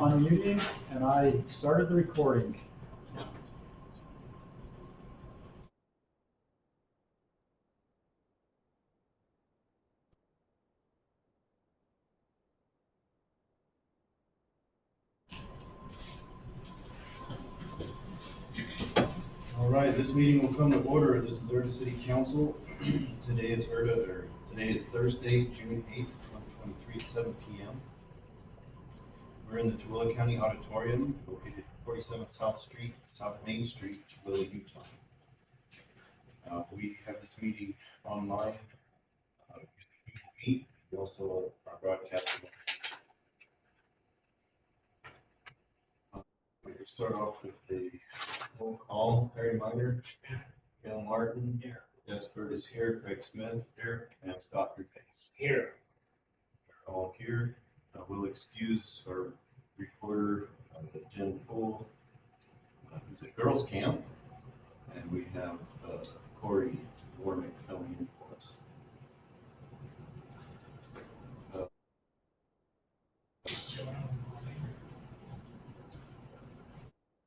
unmuting, and I started the recording. All right, this meeting will come to order. This is Erda City Council. Today is Thursday, June 8th, 2023, 7 p.m. We're in the Chihuahua County Auditorium, located at 47 South Main Street, Chihuahua, Utah. We have this meeting online. Google Meet. We also are broadcasting. We start off with the roll call. Harry Miner, Gail Martin, here. Yes, Bert is here. Craig Smith, here. And Scott Ruface, here. They're all here. We'll excuse our reporter, Jen Poole, who's at Girls Camp, and we have Corey Warmick filling in for us.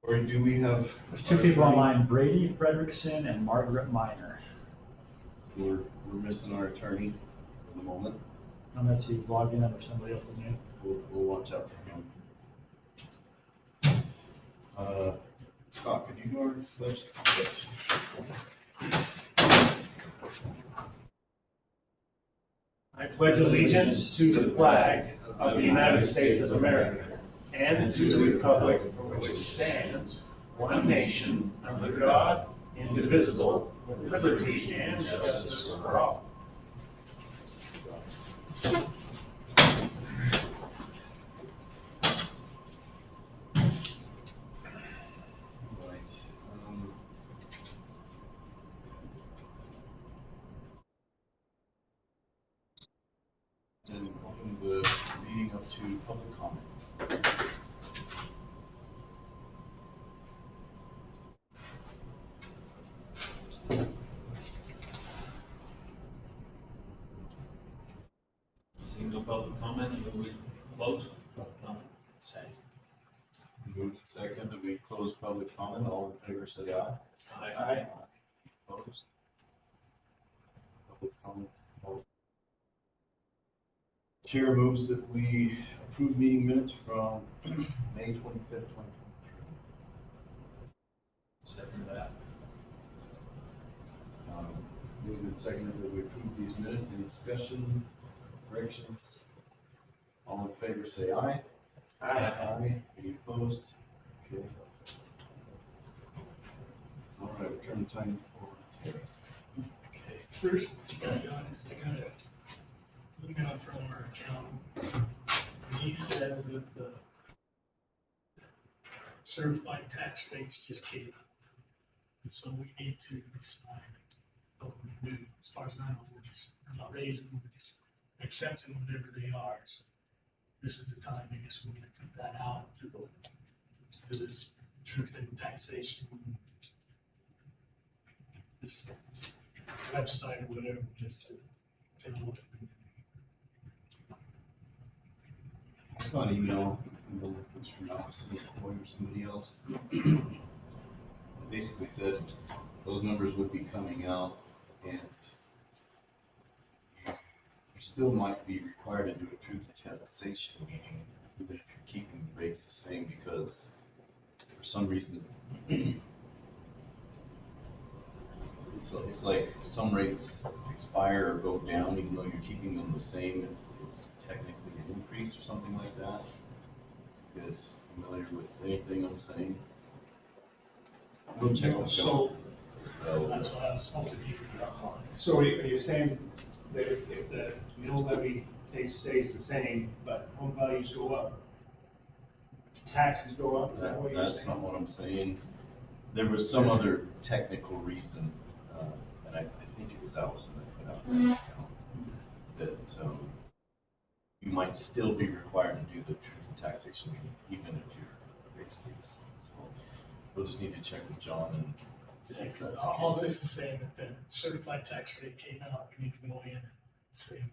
Corey, do we have? There's two people online, Brady Fredrickson and Margaret Miner. So we're missing our attorney for the moment. Unless he's logged in under somebody else's name. We'll watch out for him. Scott, could you go over this? I pledge allegiance to the flag of the United States of America and to the republic for which it stands, one nation, under God, indivisible, with liberty and justice for all. And open the meeting up to public comment. Seeing no public comment, we close public comment. Second. Moved second, that we close public comment. All in favor say aye. Aye. Opposed? Public comment. Chair moves that we approve meeting minutes from May 25th, 2023. Second that. Moved and seconded that we approve these minutes. Any discussion, corrections? All in favor say aye. Aye. Any opposed? Okay. All right, return time for Terry. Okay, first, to be honest, I got an email from our accountant. He says that the certified tax rates just came out. And so we need to decide what we do. As far as I know, we're not raising them, we're just accepting whatever they are. So this is the time, I guess, we're gonna put that out to this truth in taxation. This website or whatever, just to know what we do. I saw an email, I don't know if it's from Allison or somebody else. It basically said those numbers would be coming out, and you still might be required to do a truth in taxation meeting, even if you're keeping the rates the same, because for some reason it's like some rates expire or go down even though you're keeping them the same. It's technically an increase or something like that. You guys familiar with anything I'm saying? We'll check on So that's what I was hoping you could. So are you saying that if the mill levy stays the same, but home values go up, taxes go up? Is that what you're saying? That's not what I'm saying. There was some other technical reason, and I think it was Allison that put out that account, that you might still be required to do the truth in taxation meeting, even if your rate stays. So we'll just need to check with John and see if that's the All case. this is saying that the certified tax rate came out, we need to go in and say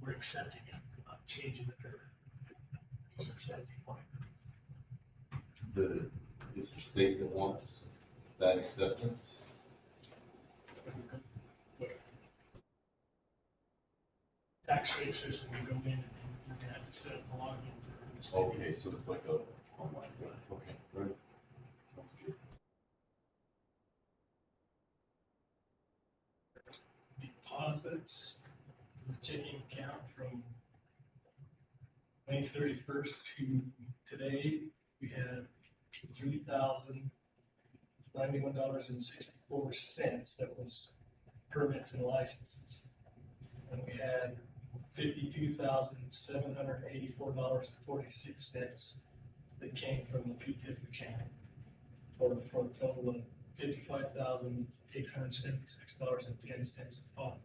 we're accepting it, we're not changing it or just accepting what it is. is the state that wants that acceptance? Tax rate system, you go in and you're gonna have to set up a login for. Okay, so it's like a online, okay, right. Sounds good. Deposits, to the checking account from May 31st to today, we had $3,091.64 that was permits and licenses. And we had $52,784.46 that came from the PTIF account for a total of $55,876.10 deposit.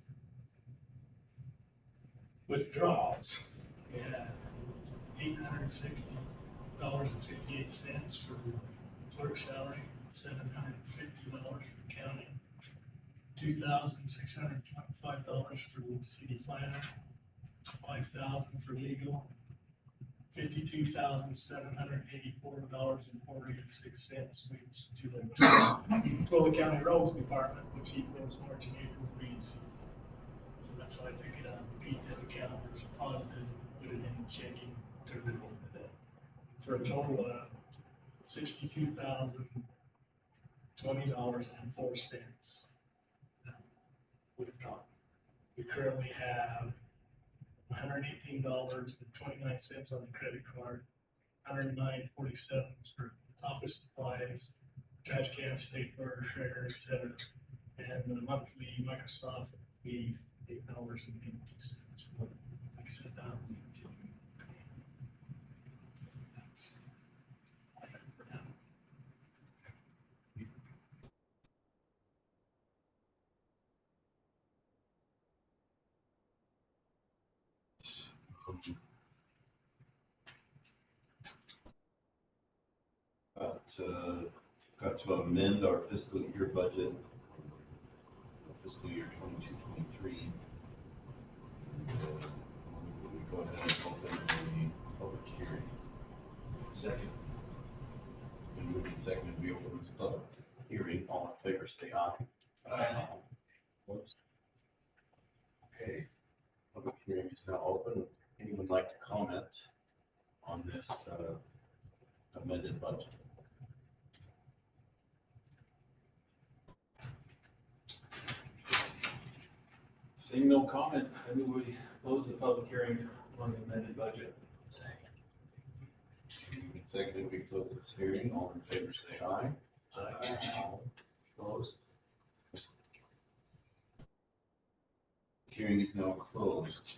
Withdrawals, we had $860.58 for clerk salary, $750 for county, $2,625 for city planner, $5,000 for legal, $52,784.46, which to the Twilla County Roads Department, which equals marching equals B and C. So that's why I took it out of the PTIF account, it's positive, put it in checking, took it over to that. For a total of $62,020.04. Withdrawn. We currently have $118.29 on the credit card, $109.47 for office supplies, trash can, stapler, shredder, etc. And the monthly Microsoft fee, $8.82 for what I set down. That's all I have for now. Got to amend our fiscal year budget, fiscal year 22-23. We go ahead and open a public hearing. Second. And moving second, we open this public hearing. All in favor, say aye. Aye. Opposed? Okay, public hearing is now open. Anyone like to comment on this amended budget? Seeing no comment, I move we close the public hearing on the amended budget. Moving second, we close this hearing. All in favor, say aye. Opposed? Hearing is now closed.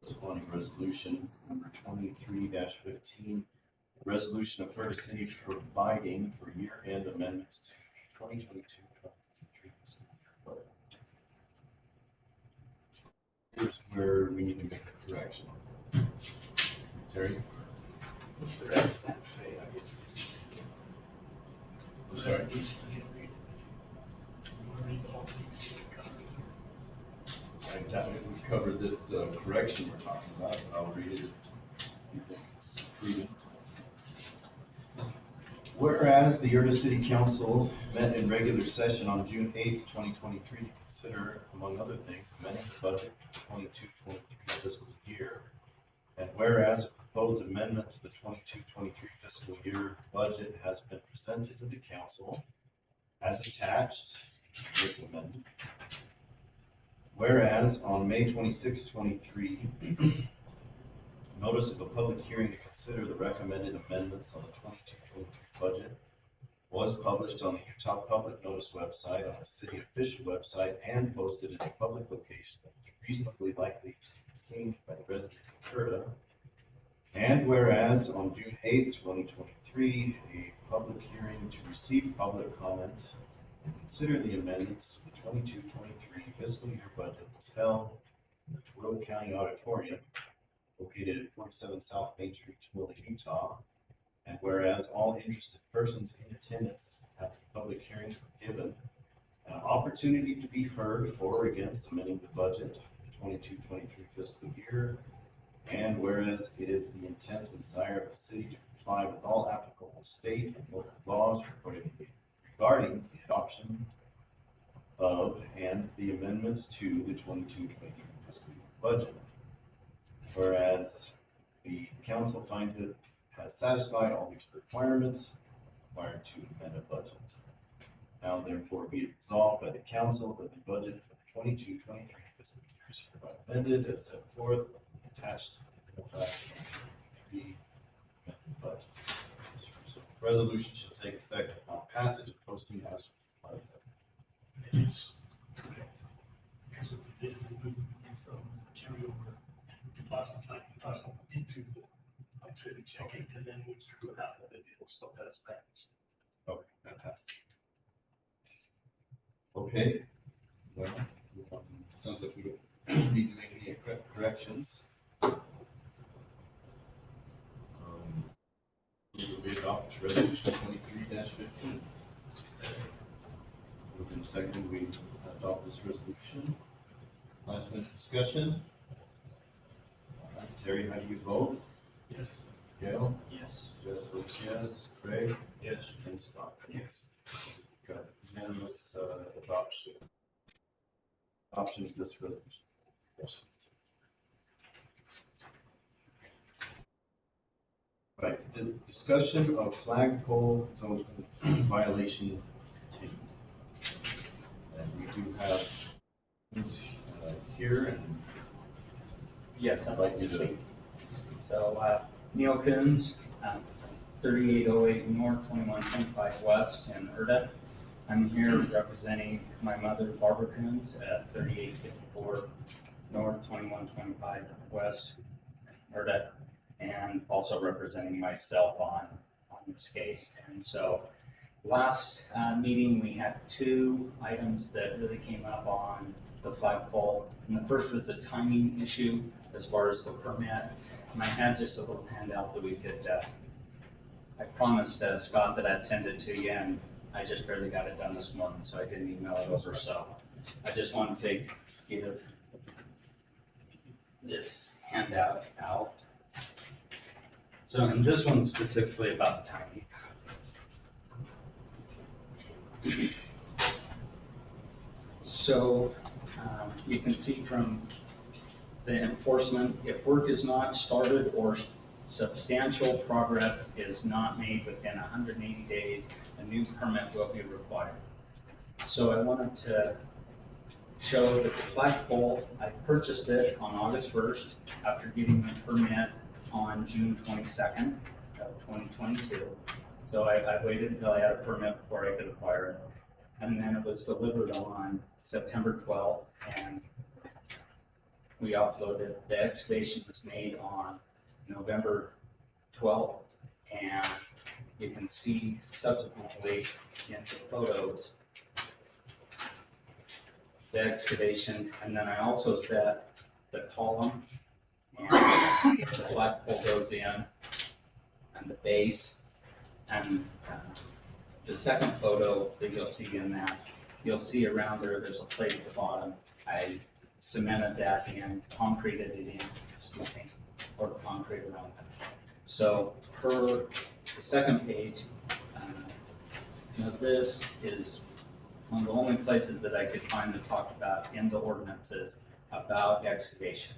Corresponding resolution number 23-15, resolution of Erda City providing for year-end amendments to 2022-23 fiscal year budget. Here's where we need to make a correction. Terry? What's the rest of that say? I'm sorry. Read the whole thing, see what it covers. I doubt it would cover this correction we're talking about, but I'll read it if you think it's prudent. Whereas the Erda City Council met in regular session on June 8th, 2023 to consider, among other things, amending the budget for the 22-23 fiscal year. And whereas a proposed amendment to the 22-23 fiscal year budget has been presented to the council as attached, this amendment. Whereas on May 26, 23, notice of a public hearing to consider the recommended amendments on the 22-23 budget was published on the Utah Public Notice website, on the city official website, and posted in a public location that was reasonably likely to be seen by the residents of Erda. And whereas on June 8, 2023, a public hearing to receive public comment and consider the amendments to the 22-23 fiscal year budget was held in the Twilla County Auditorium, located at 47 South Main Street, Twilla, Utah. And whereas all interested persons in attendance at the public hearings were given an opportunity to be heard for or against amending the budget for the 22-23 fiscal year. And whereas it is the intent and desire of the city to comply with all applicable state and local laws regarding the adoption of and the amendments to the 22-23 fiscal year budget. Whereas the council finds it has satisfied all these requirements required to amend a budget. Now therefore be it resolved by the council that the budget for the 22-23 fiscal year is hereby amended as set forth attached in the budget. This resolution shall take effect upon passage and posting as required. It is correct. Because what they did is they moved it from carryover deposit, like deposit into the, like city checking, and then we drew it out of it, it'll still pass back. Okay, fantastic. Okay, well, sounds like we don't need to make any corrections. We adopt resolution 23-15. Moved and seconded, we adopt this resolution. Last minute discussion. All right, Terry, how do you vote? Yes. Gail? Yes. Jess votes yes. Craig? Yes. And Scott? Yes. Got unanimous adoption of this resolution. Yes. Right, the discussion of flagpole zone violation continued. And we do have here, and Yes, I'd like to speak. So, Neil Coons, 3808 North, 2125 West in Erda. I'm here representing my mother, Barbara Coons, at 3854 North, 2125 West, Erda, and also representing myself on this case. And so, last meeting, we had two items that really came up on the flagpole. And the first was a timing issue as far as the permit. And I had just a little handout that we could, I promised Scott that I'd send it to you, and I just barely got it done this morning, so I didn't email it over. So I just wanted to give this handout out. So, and this one's specifically about the timing. So you can see from the enforcement, if work is not started or substantial progress is not made within 180 days, a new permit will be required. So I wanted to show that the flagpole, I purchased it on August 1st after getting the permit on June 22nd of 2022. So I waited until I had a permit before I could acquire it. And then it was delivered on September 12th, and we uploaded. The excavation was made on November 12th, and you can see subsequently in the photos the excavation, and then I also set the column, and the flagpole goes in, and the base, and the second photo that you'll see in that, you'll see around there's a plate at the bottom. I cemented that in, concreted it in, excuse me, or concrete around that. So per the second page, now this is one of the only places that I could find to talk about in the ordinances about excavation.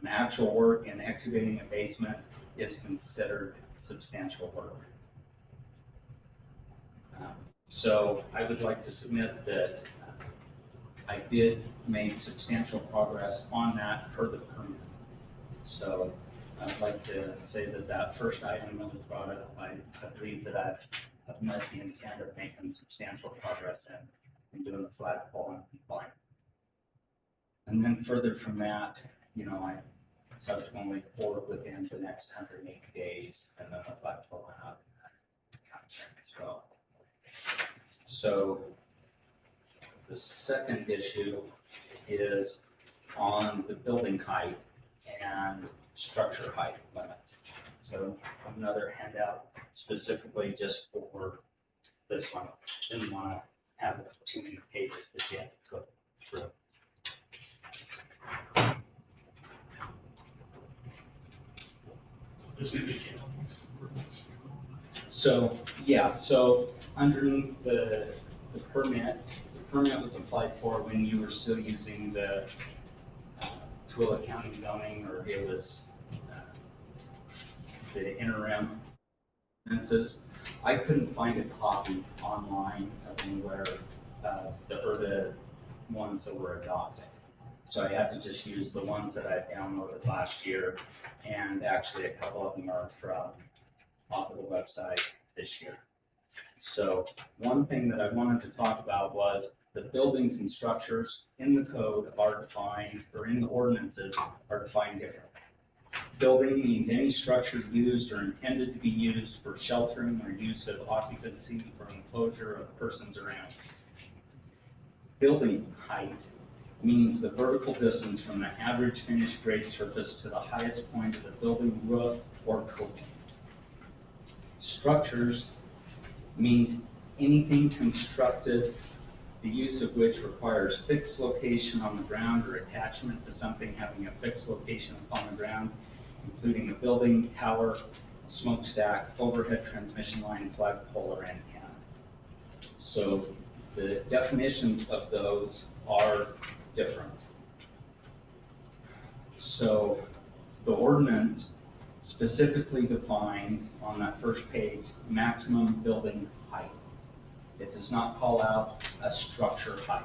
An actual work in excavating a basement is considered substantial work. So I would like to submit that I did make substantial progress on that per the permit. So I'd like to say that that first item that was brought up, I believe that I've met the intent of making substantial progress in doing the flagpole and compliant. And then further from that, I subsequently poured within the next 180 days, and then the flagpole went up as well. So the second issue is on the building height and structure height limits. So another handout specifically just for this one. Didn't want to have too many pages that you have to go through. This is the county's ordinance. So, yeah, so underneath the permit, the permit was applied for when you were still using the Twilla County zoning, or it was the interim ordinances. I couldn't find a copy online of anywhere of the Erda ones that were adopted. So I had to just use the ones that I downloaded last year, and actually a couple of them are from off of the website this year. So one thing that I wanted to talk about was the buildings and structures in the code are defined, or in the ordinances are defined differently. Building means any structure used or intended to be used for sheltering or use of occupancy or enclosure of persons or animals. Building height means the vertical distance from the average finished grade surface to the highest point of the building roof or coping. Structures means anything constructed, the use of which requires fixed location on the ground or attachment to something having a fixed location upon the ground, including a building, tower, smokestack, overhead transmission line, flagpole, or antenna. So the definitions of those are different. So the ordinance specifically defines on that first page maximum building height. It does not call out a structure height.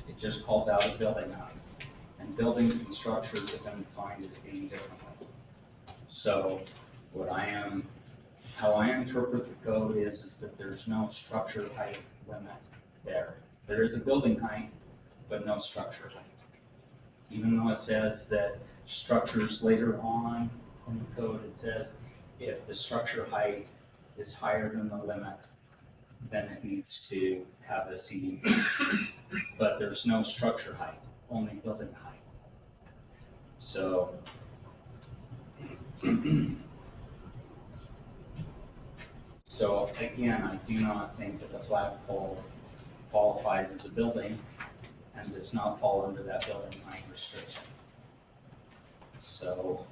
It just calls out a building height. And buildings and structures have been defined as being differently. So how I interpret the code is that there's no structure height limit there. There is a building height, but no structure height. Even though it says that structures later on in the code, it says if the structure height is higher than the limit, then it needs to have a CDP. But there's no structure height, only building height. So so again, I do not think that the flagpole qualifies as a building and does not fall under that building height restriction. So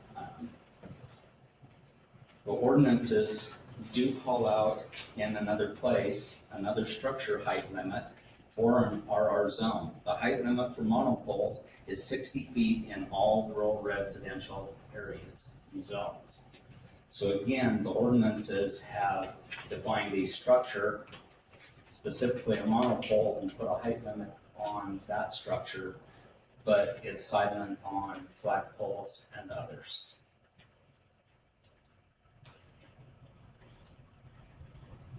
the ordinances do call out in another place, another structure height limit for an RR zone. The height limit for monopoles is 60 feet in all rural residential areas and zones. So again, the ordinances have defined a structure, specifically a monopole, and put a height limit on that structure, but it's silent on flagpoles and others.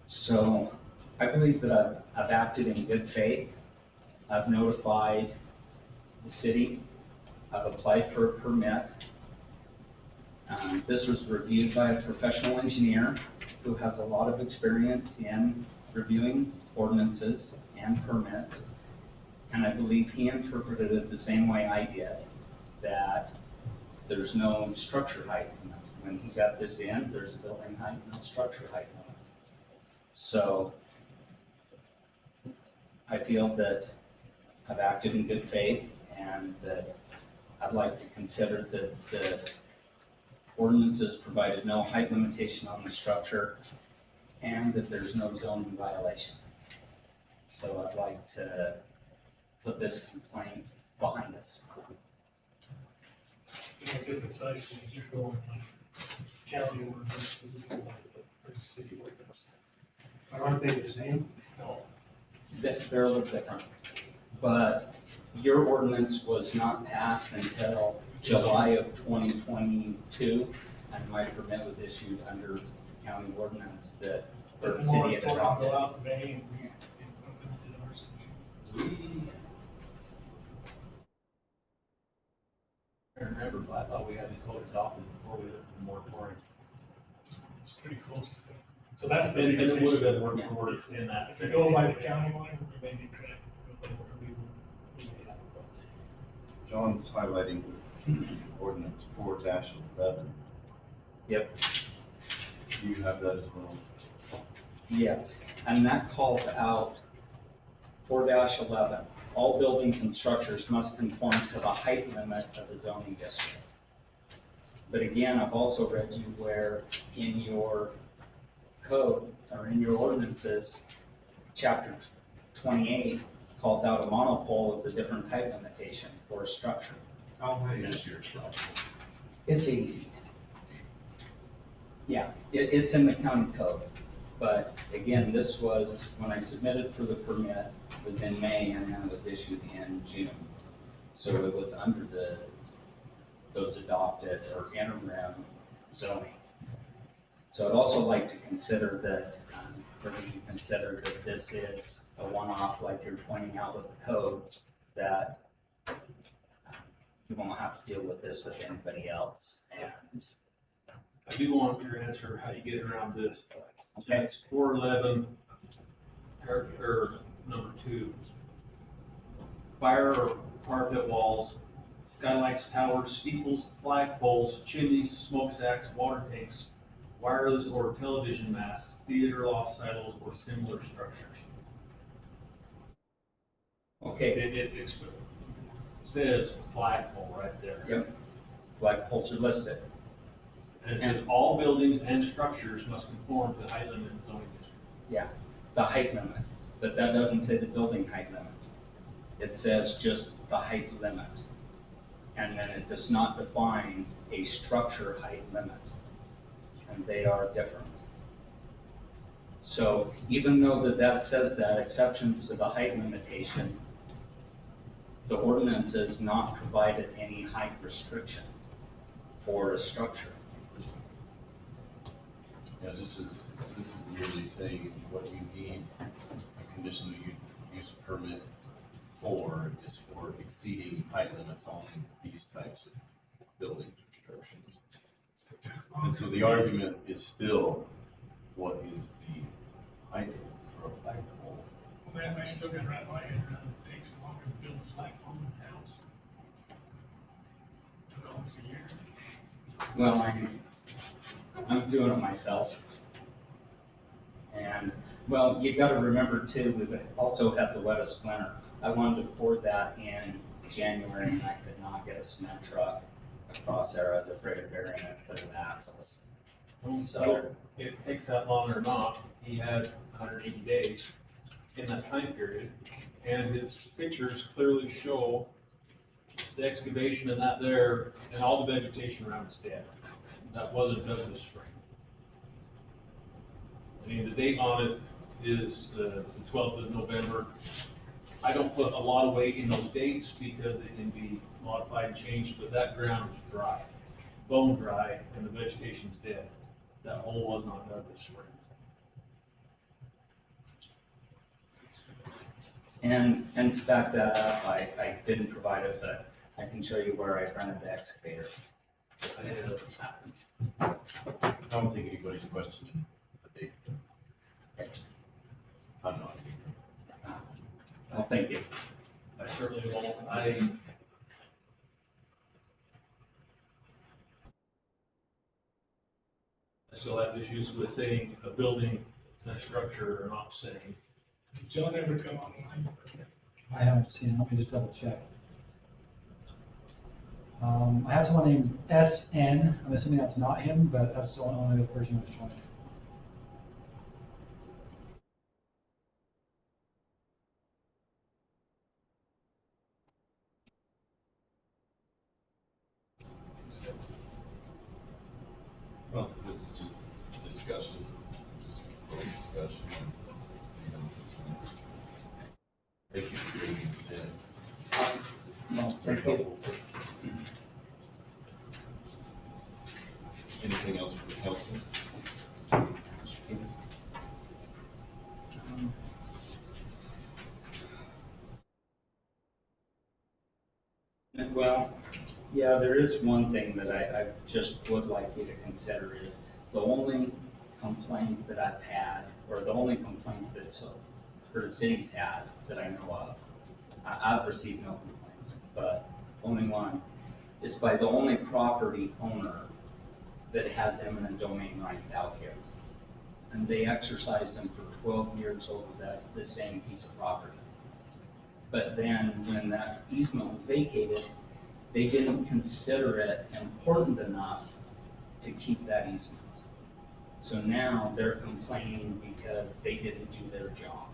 So I believe that I've acted in good faith. I've notified the city. I've applied for a permit. This was reviewed by a professional engineer who has a lot of experience in reviewing ordinances and permits. And I believe he interpreted it the same way I did, that there's no structure height limit. When he got this in, there's a building height and a structure height limit. So I feel that I've acted in good faith, and that I'd like to consider that the ordinances provided no height limitation on the structure, and that there's no zoning violation. So I'd like to put this complaint behind us. You know, different sizes, you're going like county ordinance, or city ordinance. Aren't they the same? No, They're a little different, but your ordinance was not passed until July of 2022, and my permit was issued under county ordinance that, or the city had adopted. Go out in May and we implemented ours in June. I remember, but I thought we had the code adopted before we looked at the moratorium. It's pretty close to that. So that's the And biggest it would have issue. been working towards in that. If you go by the county one, we may be correct. Go by where we may have a problem. John's highlighting ordinance 4-11. Yep. You have that as well. Yes, and that calls out 4-11. All buildings and structures must conform to the height limit of the zoning district. But again, I've also read you where in your code or in your ordinances, chapter 28 calls out a monopole as a different height limitation for a structure. How high is your structure? It's 80 feet. Yeah, it's in the county code. But again, this was, when I submitted for the permit, was in May and then it was issued in June. So it was under those adopted or interim zoning. So I'd also like to consider that, whether you consider that this is a one-off, like you're pointing out with the codes, that you won't have to deal with this with anybody else. And I do want your answer, how you get around this. Okay. That's 411, or number 2. Fire or parapet walls, skylights, towers, steeples, flagpoles, chimneys, smokestacks, water tanks, wireless or television masts, theater loft silos, or similar structures. Okay, It says flagpole right there. yep, flagpoles are listed. And it says all buildings and structures must conform to the height limit in the zoning district. Yeah, the height limit, but that doesn't say the building height limit. It says just the height limit. And then it does not define a structure height limit. And they are different. So even though that says that exceptions to the height limitation, the ordinance has not provided any height restriction for a structure. Yeah, this is merely saying what you need a conditional use permit for is for exceeding height limits on these types of buildings or structures. And so the argument is still, what is the height for a flagpole? Well, I still got to wrap my head around it. It takes longer to build a flagpole than a house. Took almost a year. Well, I'm doing it myself. And, well, you gotta remember too, we've also had the wettest winter. I wanted to pour that in January and I could not get a cement truck across there. I was afraid of burying it for the axles. So, If it takes that long or not, he had 180 days in that time period, and his pictures clearly show the excavation and that there, and all the vegetation around is dead. That wasn't done this spring. I mean, the date on it is the 12th of November. I don't put a lot of weight in those dates because it can be modified and changed, but that ground is dry, bone dry, and the vegetation's dead. That hole was not dug this spring. and to back that up, I didn't provide it, but I can show you where I rented the excavator. I don't think anybody's questioning the date. I'm not. Well, thank you. I certainly won't. I still have issues with saying a building and a structure are not the same. Did John ever come online? I haven't seen it, let me just double check. I have someone named SN, I'm assuming that's not him, but that's the only other person who's joined. Well, this is just a discussion, just a little discussion. Thank you for bringing this in. Well, Very thank you. helpful. Anything else from the council? Well, yeah, there is one thing that I just would like you to consider is the only complaint that I've had, or the only complaint that's, or the city's had that I know of. I've received no complaints, but only one is by the only property owner that has eminent domain rights out here. And they exercised them for 12 years over the same piece of property. But then when that easement was vacated, they didn't consider it important enough to keep that easement. So now they're complaining because they didn't do their job.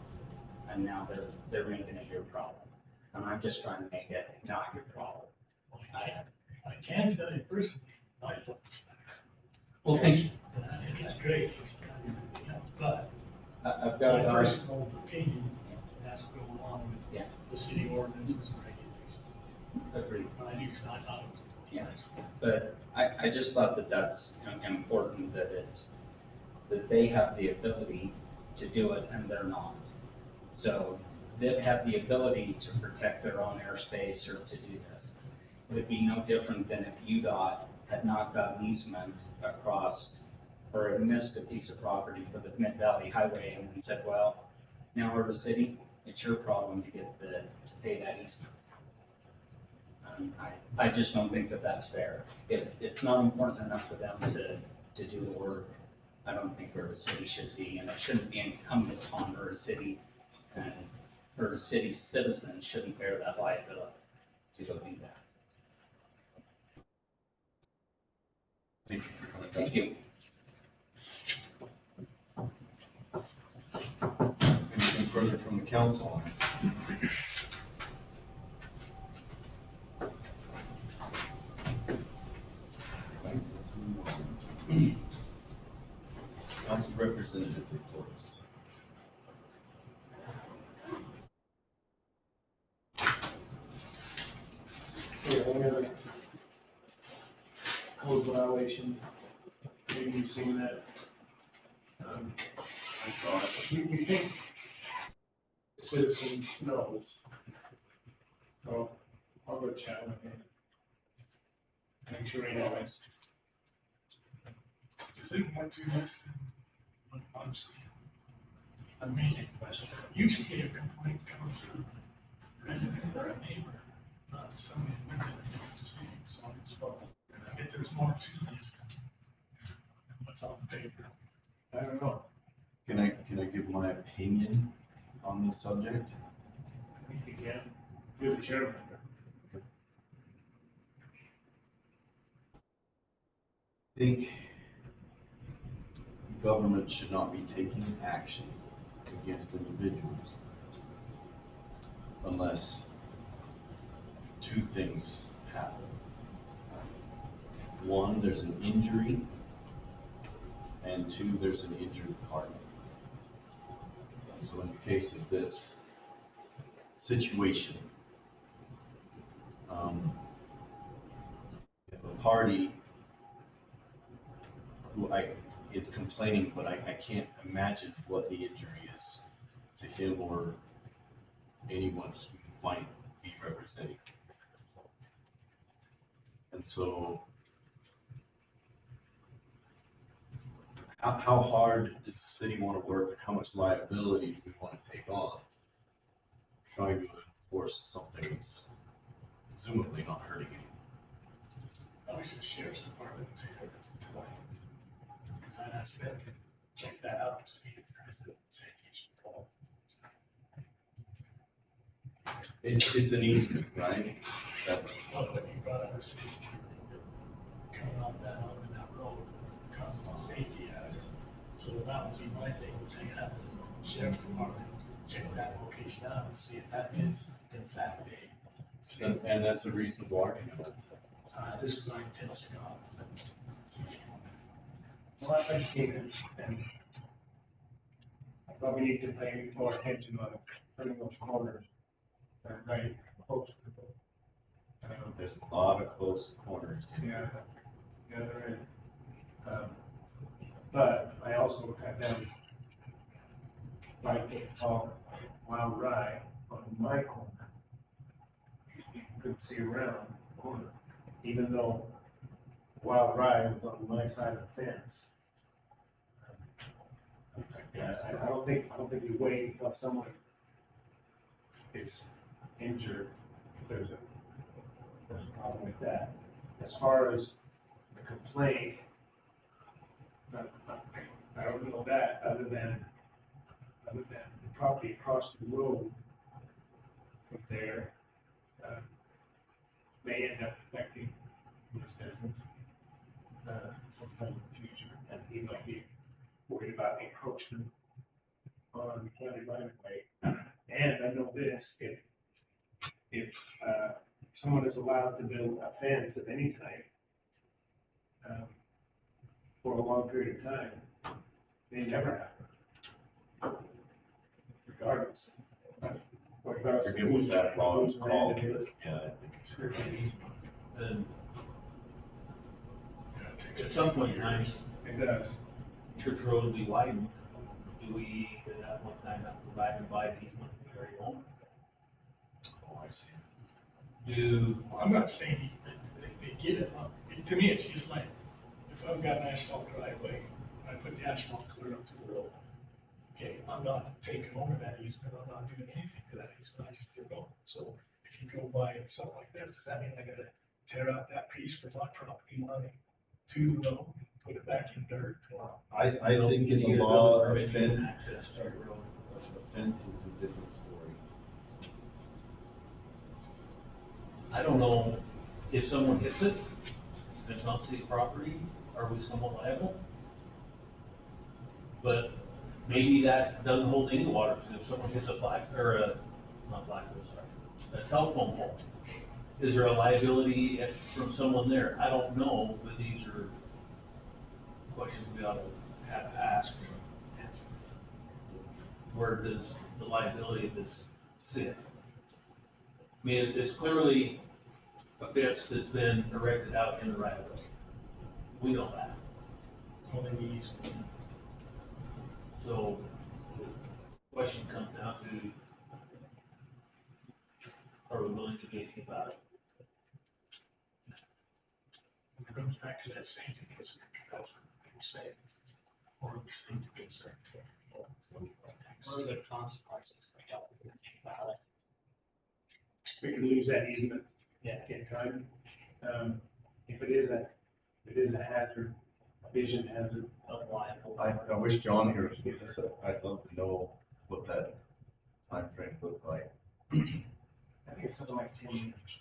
And now they're making it your problem. And I'm just trying to make it not your problem. I can tell you personally, I don't. Well, thank you. And I think it's great, but I've my got a personal opinion has to go along with Yeah. the city ordinances and regulations. Agreed. But I do, because I thought it was. Yeah, but I just thought that that's important, that that they have the ability to do it and they're not. So they have the ability to protect their own airspace or to do this. It would be no different than if UDOT had not got an easement across or had missed a piece of property for the Mid Valley Highway and then said, well, now we're the city, it's your problem to to pay that easement. I just don't think that that's fair. If it's not important enough for them to do the work, I don't think where a city should be, and it shouldn't be incumbent on where a city and or a city citizens shouldn't bear that liability to go do that. Thank you for coming. Thank you. Anything further from the council on this? Right, let's move on. Council representative reports. Yeah, we have a code violation. Maybe you've seen that. I saw it. We think the citizen knows. So I'll go chat with him. Make sure he knows. Does it want to less than honestly? A basic question. Usually a complaint comes from a resident or a neighbor, not somebody who lives in a different city, so it's well. I bet there's more to this than what's on the paper. I don't know. Can I give my opinion on the subject? You can do the chairman. I think government should not be taking action against individuals unless two things happen. One, there's an injury, and two, there's an injured party. And so in the case of this situation, if a party who is complaining, but I can't imagine what the injury is to him or anyone he might be representing. And so, how hard does the city want to work, and how much liability do we want to take on trying to enforce something that's presumably not hurting anyone? I wish the sheriff's department was here tonight. And I said, check that out, and see if there's a safety involved. It's an easement, right? Well, when you brought up a safety, coming off that onto that road, causes a safety hazard. So that would be my thing, was hang out with the sheriff's department, check that location out, and see if that is in fact a safety. And that's a reasonable argument. This was like tell Scott. Well, I've seen it, and I thought we need to pay more attention on putting those corners. That right, close. There's a lot of close corners in Yeah, yeah, there is. But I also cut down, like, Wild Rye on my corner. You couldn't see around the corner, even though Wild Rye was on my side of the fence. Yeah, I don't think you wait until someone is injured, if there's a problem with that. As far as the complaint, I don't know that, other than the property across the road from there, may end up affecting this business. sometime in the future, and he might be worried about encroachment on county right of way. And I know this, if someone is allowed to build a fence of any type, for a long period of time, they never happen. Regardless. Regardless. Forget what that law is whose called. land it is. Yeah, I think it's And at some point in time, It does. Church Road will be widened. Do we, at that point in time, have to provide and buy the easement we already own? oh, I see. Do, I'm not saying that they get it. To me, it's just like, if I've got an asphalt driveway, I put the asphalt clear up to the road. Okay, I'm not taking over that easement, I'm not doing anything to that easement, I just let it go. So if you go by something like that, does that mean I gotta tear out that piece for my property line to the road, put it back in dirt? Well, I think in the you get a law, building a permit, you can fence, access to your road. a fence is a different story. I don't know, if someone hits it, and it's on city property, are we somewhat liable? But maybe that doesn't hold any water, because if someone hits a not black, sorry, a telephone pole, is there a liability from someone there? I don't know, but these are questions we ought to have asked and answered. Where does the liability of this sit? I mean, it's clearly a fence that's been erected out in the right of way. We know that. only the easement. So the question comes down to, are we willing to do anything about it? And it goes back to that safety concern, that's what people say, or the safety concern. What are the consequences for helping about it? We could lose that easement. Yeah. In time. If it is a hazard, a vision hazard. Of liable. I wish John here was with us. I'd love to know what that timeframe looked like. I think it's something like 10 years.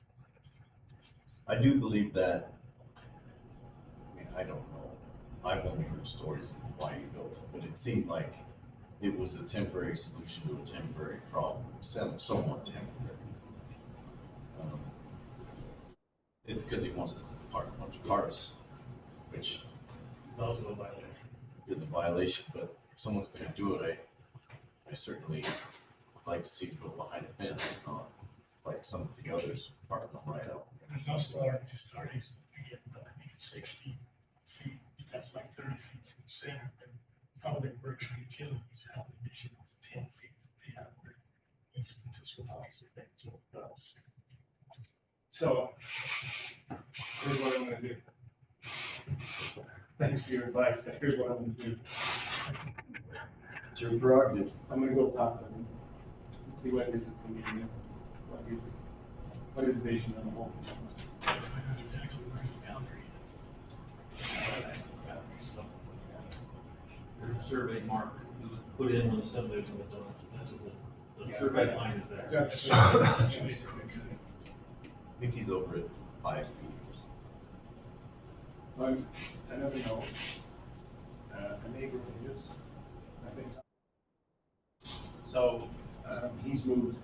I do believe that, I mean, I don't know. I've only heard stories of why he built it, but it seemed like it was a temporary solution to a temporary problem, somewhat temporary. It's because he wants to park a bunch of cars, which It's also a violation. is a violation, but if someone's gonna do it, I certainly would like to see it go behind a fence, not like some of the others park them right out. There's also already, I think it's 60 feet, that's like 30 feet to the center, and public works or utilities have an additional 10 feet. They have their easement as well, so that's what it does. So, here's what I'm gonna do. Thanks for your advice, but here's what I'm gonna do. It's your prerogative. I'm gonna go talk to him, and see what his opinion is, what his vision on the whole. Find out exactly where his boundary is. There's a survey mark that was put in when the subdivision was done. The survey line is there. I think he's over at 5 feet or something. I never know. A neighbor of his, I think. So, he's moved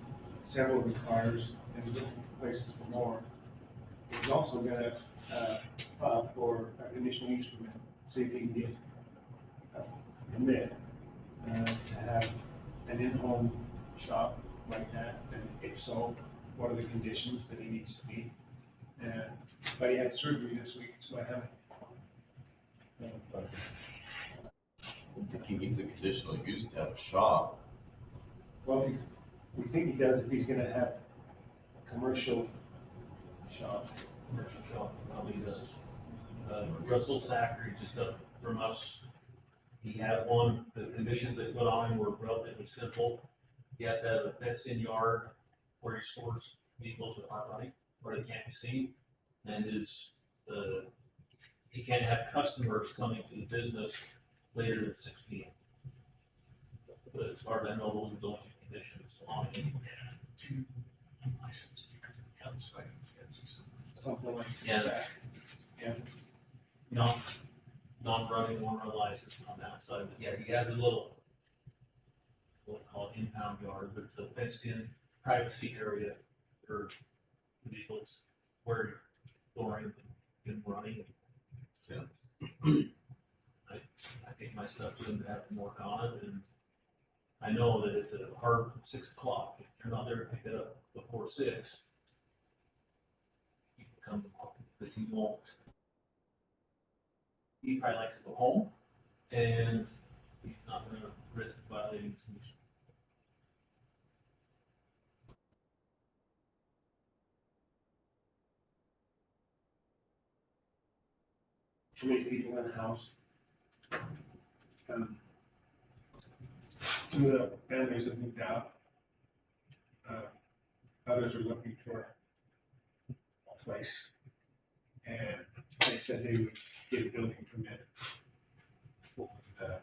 several of the cars and looking for places for more. He's also gonna, file for a conditional use permit, see if he can get a permit, to have an in-home shop like that, and if so, what are the conditions that he needs to meet? And, but he had surgery this week, so I haven't. I think he needs a conditional use to have a shop. Well, we think he does if he's gonna have a commercial shop. Commercial shop probably does. Russell Zachary, just up from us, he has one. The conditions they put on him were relatively simple. He has to have a fenced-in yard where he stores vehicles that aren't running, where they can't be seen. And he can't have customers coming to the business later than 6 p.m. But as far as I know, those are the only conditions on it. To unlicensed because of the outside of the fence or something like Yeah. that. Yeah. No, non-running or unlicensed on that side, but yeah, he has a little, what we call it, impound yard, but it's a fenced-in privacy area for vehicles where storing and running. Sense. I take my stuff to them to have them work on it, and I know that it's a hard 6 o'clock. If you're not there to pick it up before 6, you can come because he won't. He probably likes to go home, and he's not gonna risk violating some. Too many people in the house. Two of the families have moved out. Others are looking for a place. And they said they would get a building permit for the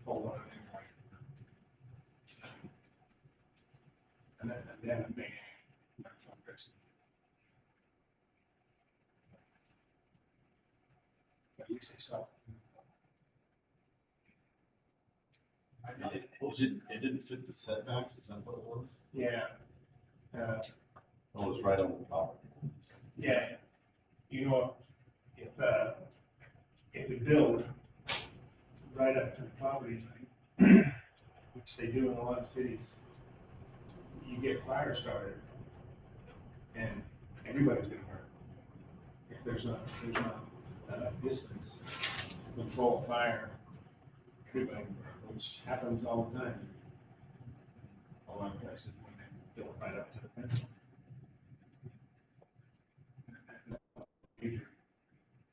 whole lot anyway. And then they haven't made much progress. At least they saw. It didn't fit the setbacks, is that what it was? Yeah. Oh, it was right on the property. Yeah. You know, if we build right up to the property line, which they do in a lot of cities, you get fire started, and everybody's gonna hurt. If there's not distance to control fire, everybody can hurt, which happens all the time. A lot of places when they build right up to the fence line. Major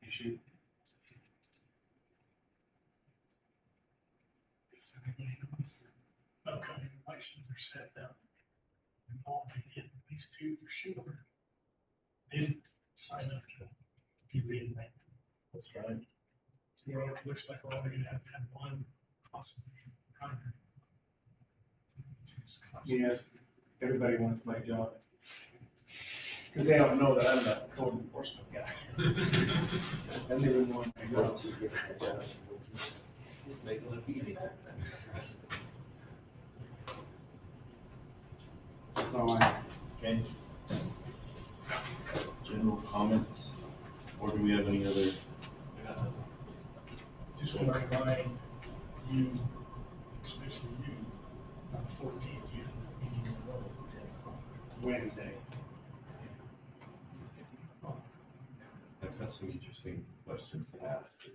issue. Because everybody knows upcoming elections are set down. And all they get, at least 2 for sure, didn't sign up to do anything. That's right. So it looks like we're only gonna have to have one possibly primary. Yes, everybody wants my job. Because they don't know that I'm the code enforcement guy. And they wouldn't want my job. Just make it look easy. That's all I have. Okay. General comments, or do we have any other? Just want to remind you, especially you, on the 14th, you have that meeting in the road at 10 o'clock. Wednesday. I've got some interesting questions to ask.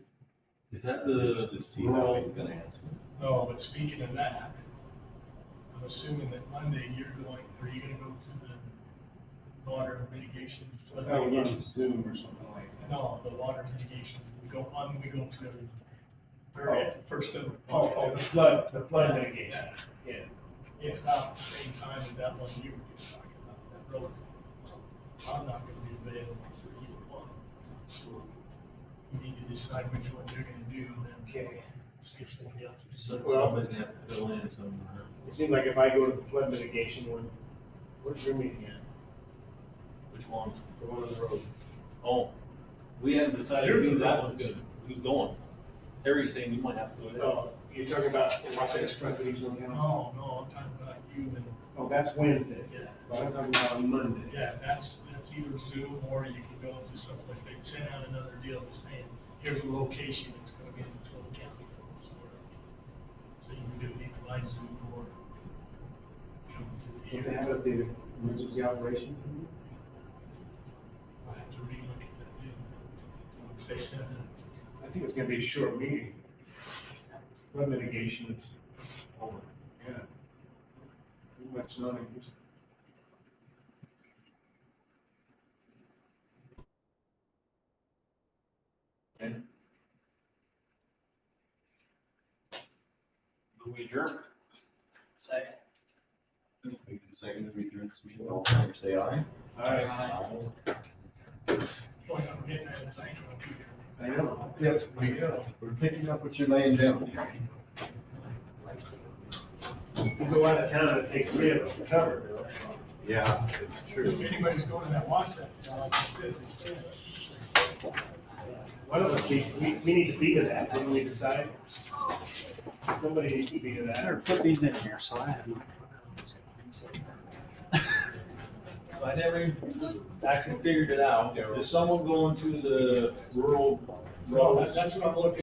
Is that Just to see how he's gonna answer. No, but speaking of that, I'm assuming that Monday are you gonna go to the water mitigation? flood I was on mitigation? Zoom or something like that. No, the water mitigation, we go to first of. The flood mitigation. Yeah. It's about the same time as that one you were just talking about, that road. I'm not gonna be available for either one. So you need to decide which one you're gonna do, and then Okay. see if somebody else is. So Well- somebody have to fill in somewhere. It seems like if I go to the flood mitigation one, where's your meeting at? Which one? The one on the road. Oh, we haven't decided who that one's good, who's going. Terry's saying you might have to go there. Oh, you're talking about Los Angeles front regional council? No, I'm talking about you and, Oh, that's Wednesday. yeah, But I'm talking about on Monday. yeah, that's either Zoom or you can go to someplace, they send out another deal that's saying, here's a location that's gonna be in the total county. So you can do it either by Zoom or come to the. If they have it at the emergency operations. I have to relook at that deal. Once they send it. I think it's gonna be a short meeting. Flood mitigation is over, yeah. Pretty much non-existent. Okay. We adjourn. Second. We can second the return this meeting, all in favor, say aye. Alright. Aye. Boy, I'm getting that, thank you. I know, yes, we're picking up what you're laying down. You go out of town and it takes 3 of us to cover it, Bill. Yeah, it's true. If anybody's going to that Wasatch, like I said, they said. One of us, we need to see to that, didn't we decide? Somebody needs to be to that. Better put these in here, so I have. I never actually figured it out. Is someone going to the rural Well, roads? that's what I'm looking